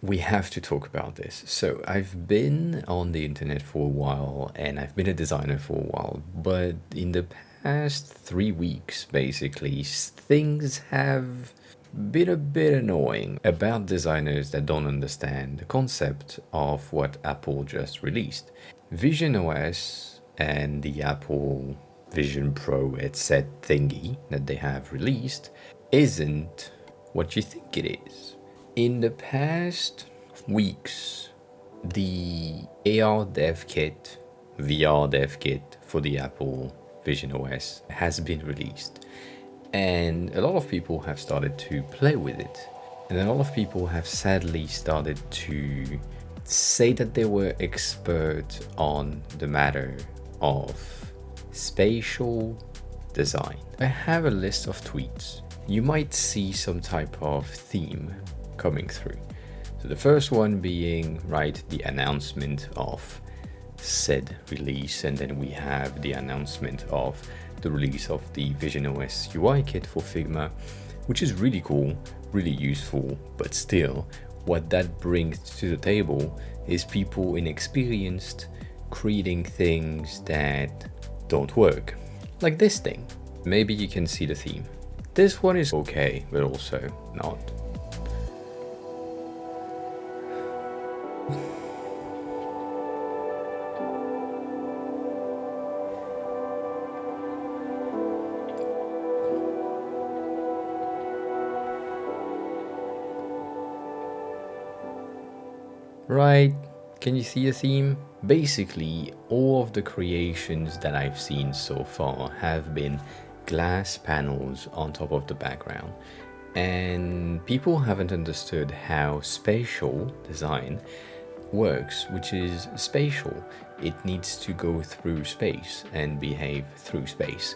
We have to talk about this. So I've been on the internet for a while and I've been a designer for a while, but in the past 3 weeks, basically, things have been a bit annoying about designers that don't understand the concept of what Apple just released. Vision OS and the Apple Vision Pro headset thingy that they have released isn't what you think it is. In the past weeks, the AR dev kit, VR dev kit for the Apple Vision OS has been released. And a lot of people have started to play with it. And a lot of people have sadly started to say that they were expert on the matter of spatial design. I have a list of tweets. You might see some type of theme coming through. So the first one being, right, the announcement of said release, and then we have the announcement of the release of the Vision OS UI kit for Figma, which is really cool, really useful, but still, what that brings to the table is people inexperienced creating things that don't work. Like this thing. Maybe you can see the theme. This one is okay, but also not. Right? Can you see the theme? Basically, all of the creations that I've seen so far have been glass panels on top of the background. And people haven't understood how spatial design works, which is spatial. It needs to go through space and behave through space.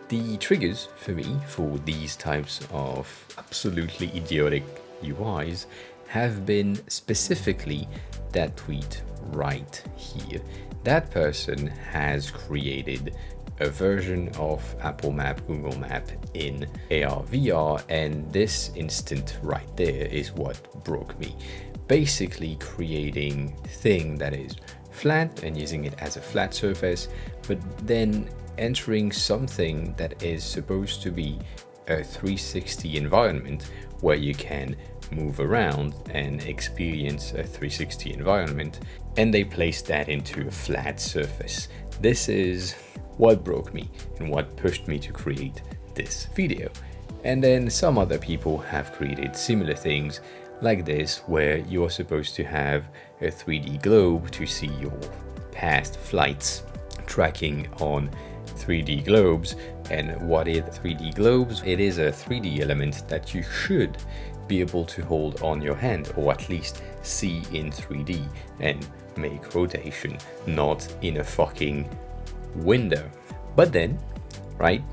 The triggers for me for these types of absolutely idiotic UIs have been specifically that tweet right here. That person has created a version of Apple Map, Google Map in AR VR, and this instant right there is what broke me. Basically creating thing that is flat and using it as a flat surface, but then entering something that is supposed to be a 360 environment where you can move around and experience a 360 environment, and they placed that into a flat surface. This is what broke me and what pushed me to create this video. And then some other people have created similar things like this, where you are supposed to have a 3D globe to see your past flights tracking on 3D globes. And what is 3D globes? It is a 3D element that you should be able to hold on your hand, or at least see in 3D and make rotation, not in a fucking window. But then, right,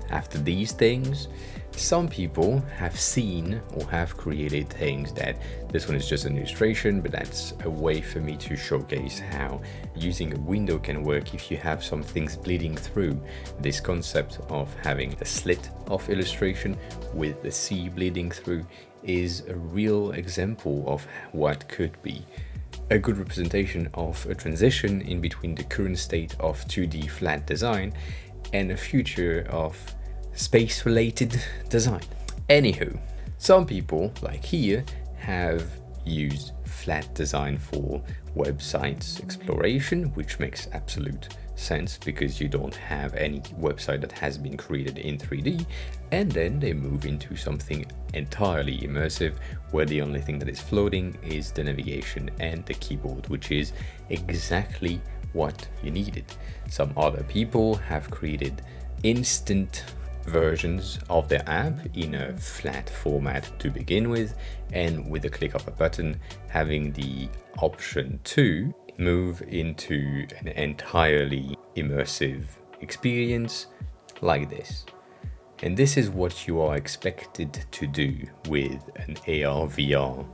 after these things, some people have seen or have created things that this one is just an illustration, but that's a way for me to showcase how using a window can work if you have some things bleeding through. This concept of having a slit of illustration with the sea bleeding through is a real example of what could be a good representation of a transition in between the current state of 2D flat design and a future of space-related design. Anywho, some people, like here, have used flat design for websites exploration, which makes absolute sense because you don't have any website that has been created in 3D, and then they move into something entirely immersive where the only thing that is floating is the navigation and the keyboard, which is exactly what you needed. Some other people have created instant versions of their app in a flat format to begin with, and with a click of a button having the option to move into an entirely immersive experience like this. And this is what you are expected to do with an AR VR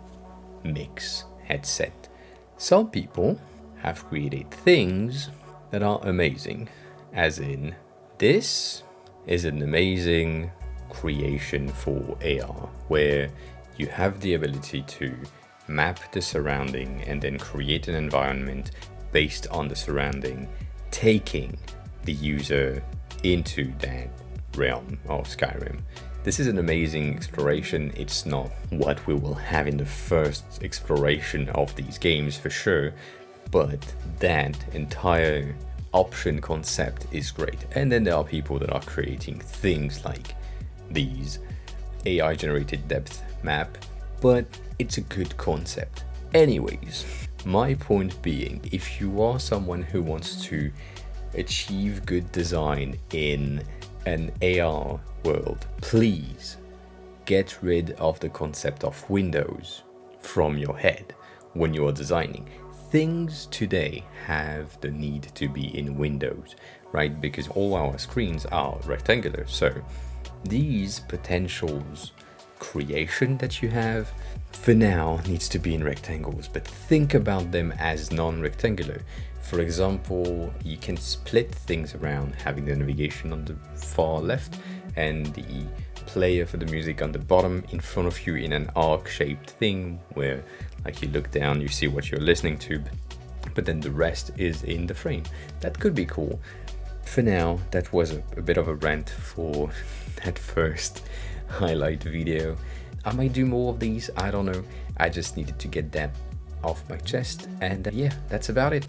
mix headset. Some people have created things that are amazing, as in this is an amazing creation for AR where you have the ability to map the surrounding, and then create an environment based on the surrounding, taking the user into that realm of Skyrim. This is an amazing exploration. It's not what we will have in the first exploration of these games for sure, but that entire option concept is great. And then there are people that are creating things like these AI generated depth map, but it's a good concept. Anyways, my point being, if you are someone who wants to achieve good design in an AR world, please get rid of the concept of windows from your head when you are designing. Things today have the need to be in windows, right? Because all our screens are rectangular. So these potentials creation that you have for now needs to be in rectangles, but think about them as non-rectangular. For example, you can split things around, having the navigation on the far left and the player for the music on the bottom in front of you in an arc-shaped thing where, like, you look down, you see what you're listening to, but then the rest is in the frame. That could be cool. For now, that was a bit of a rant for that first highlight video. I might do more of these, I don't know. I just needed to get that off my chest, and yeah, that's about it.